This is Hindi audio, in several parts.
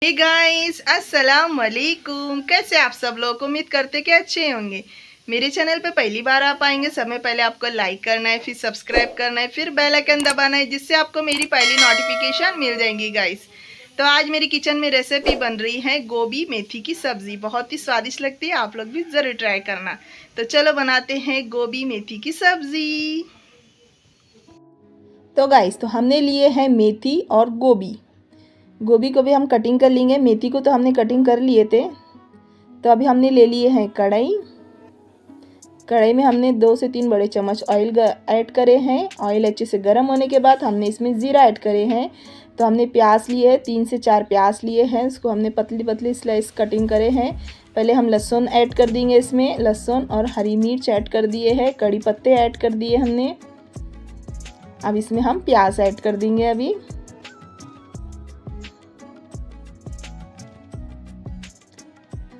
हे गाइस, अस्सलाम वालेकुम। कैसे आप सब लोग? उम्मीद करते कि अच्छे होंगे। मेरे चैनल पे पहली बार आप आएंगे, समय पहले आपको लाइक करना है, फिर सब्सक्राइब करना है, फिर बेल आइकन दबाना है, जिससे आपको मेरी पहली नोटिफिकेशन मिल जाएंगी गाइस। तो आज मेरी किचन में रेसिपी बन रही है गोभी मेथी की सब्जी। बहुत ही स्वादिष्ट लगती है, आप लोग भी ज़रूर ट्राई करना। तो चलो बनाते हैं गोभी मेथी की सब्जी। तो गाइस, तो हमने लिए हैं मेथी और गोभी। गोभी को भी हम कटिंग कर लेंगे, मेथी को तो हमने कटिंग कर लिए थे। तो अभी हमने ले लिए हैं कढ़ाई। कढ़ाई में हमने 2 से 3 बड़े चम्मच ऑयल ऐड करे हैं। ऑयल अच्छे से गर्म होने के बाद हमने इसमें ज़ीरा ऐड करे हैं। तो हमने प्याज लिए हैं, 3 से 4 प्याज लिए हैं, इसको हमने पतली पतली स्लाइस कटिंग करे हैं। पहले हम लहसुन ऐड कर देंगे, इसमें लहसुन और हरी मिर्च ऐड कर दिए हैं, कड़ी पत्ते ऐड कर दिए हमने। अब इसमें हम प्याज ऐड कर देंगे अभी।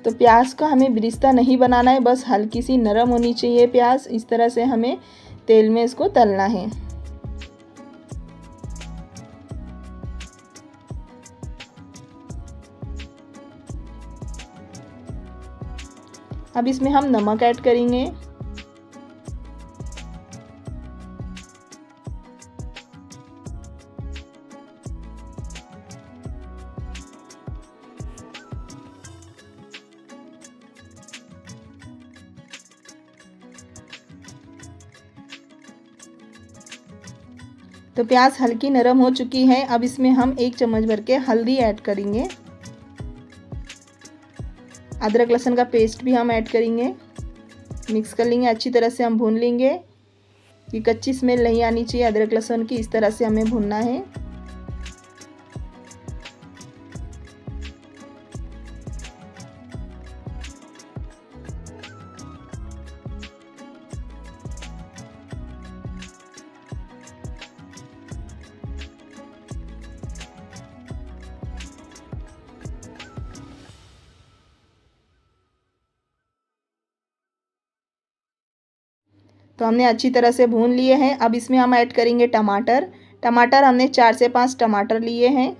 तो प्याज का हमें बिरिस्ता नहीं बनाना है, बस हल्की सी नरम होनी चाहिए प्याज। इस तरह से हमें तेल में इसको तलना है। अब इसमें हम नमक ऐड करेंगे। तो प्याज हल्की नरम हो चुकी है। अब इसमें हम 1 चम्मच भर के हल्दी ऐड करेंगे। अदरक लहसुन का पेस्ट भी हम ऐड करेंगे। मिक्स कर लेंगे, अच्छी तरह से हम भून लेंगे। ये कच्ची स्मेल नहीं आनी चाहिए अदरक लहसुन की, इस तरह से हमें भूनना है। तो हमने अच्छी तरह से भून लिए हैं। अब इसमें हम ऐड करेंगे टमाटर। टमाटर हमने 4 से 5 टमाटर लिए हैं।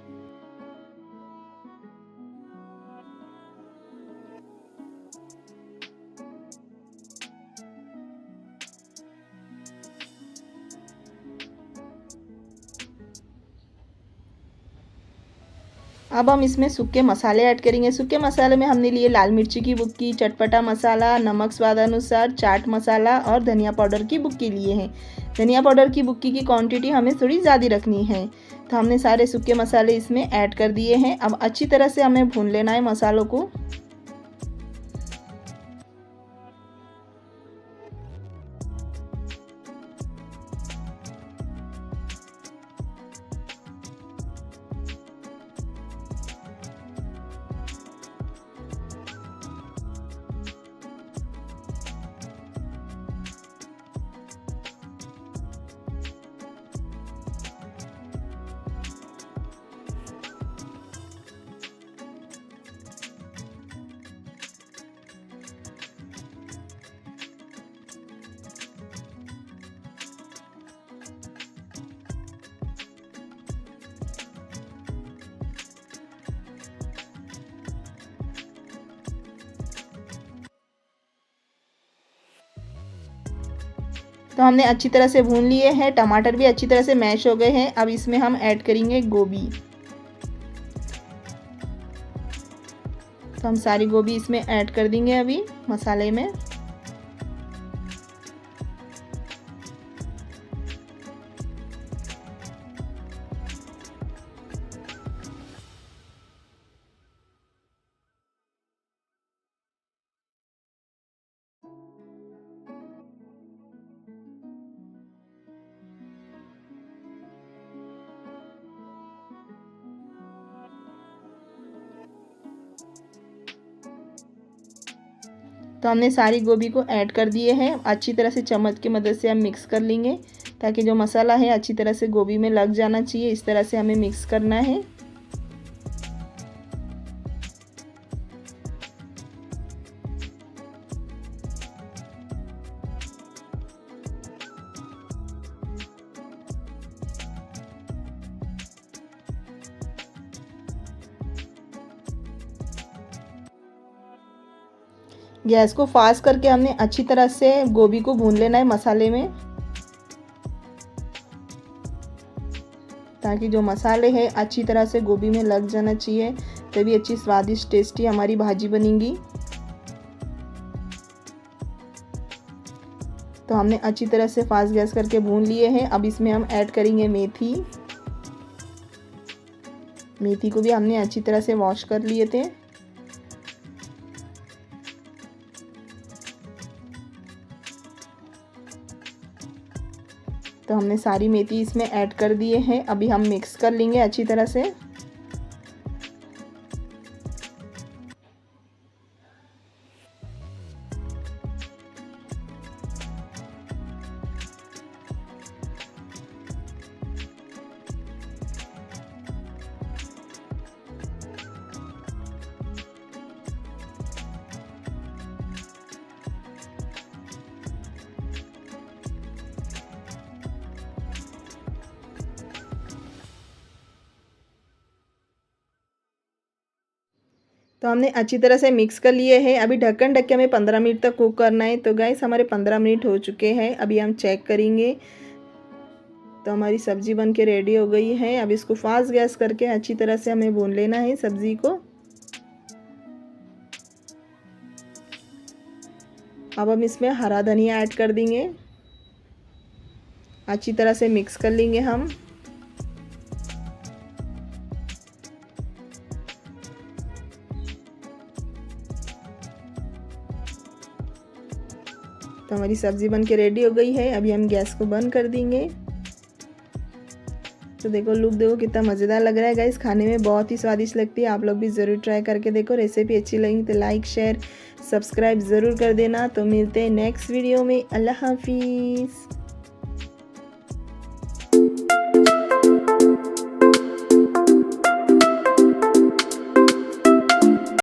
अब हम इसमें सूखे मसाले ऐड करेंगे। सूखे मसाले में हमने लिए लाल मिर्ची की बुक्की, चटपटा मसाला, नमक स्वाद अनुसार, चाट मसाला और धनिया पाउडर की बुक्की लिए हैं। धनिया पाउडर की बुक्की की क्वांटिटी हमें थोड़ी ज़्यादा रखनी है। तो हमने सारे सूखे मसाले इसमें ऐड कर दिए हैं। अब अच्छी तरह से हमें भून लेना है मसालों को। तो हमने अच्छी तरह से भून लिए हैं। टमाटर भी अच्छी तरह से मैश हो गए हैं। अब इसमें हम ऐड करेंगे गोभी। तो हम सारी गोभी इसमें ऐड कर देंगे अभी मसाले में। तो हमने सारी गोभी को ऐड कर दिए हैं। अच्छी तरह से चम्मच की मदद से हम मिक्स कर लेंगे, ताकि जो मसाला है अच्छी तरह से गोभी में लग जाना चाहिए। इस तरह से हमें मिक्स करना है। गैस को फास्ट करके हमने अच्छी तरह से गोभी को भून लेना है मसाले में, ताकि जो मसाले हैं अच्छी तरह से गोभी में लग जाना चाहिए, तभी अच्छी स्वादिष्ट टेस्टी हमारी भाजी बनेगी। तो हमने अच्छी तरह से फास्ट गैस करके भून लिए हैं। अब इसमें हम ऐड करेंगे मेथी। मेथी को भी हमने अच्छी तरह से वॉश कर लिए थे। तो हमने सारी मेथी इसमें ऐड कर दिए हैं। अभी हम मिक्स कर लेंगे अच्छी तरह से। तो हमने अच्छी तरह से मिक्स कर लिए हैं। अभी ढक्कन ढक के हमें 15 मिनट तक कुक करना है। तो गाइस हमारे 15 मिनट हो चुके हैं। अभी हम चेक करेंगे। तो हमारी सब्ज़ी बन के रेडी हो गई है। अब इसको फास्ट गैस करके अच्छी तरह से हमें भून लेना है सब्ज़ी को। अब हम इसमें हरा धनिया ऐड कर देंगे। अच्छी तरह से मिक्स कर लेंगे हम। तो हमारी सब्ज़ी बन के रेडी हो गई है। अभी हम गैस को बंद कर देंगे। तो देखो लुक देखो कितना मज़ेदार लग रहा है गाइस, खाने में बहुत ही स्वादिष्ट लगती है। आप लोग भी ज़रूर ट्राई करके देखो। रेसिपी अच्छी लगी तो लाइक शेयर सब्सक्राइब ज़रूर कर देना। तो मिलते हैं नेक्स्ट वीडियो में। अल्लाह हाफिज़।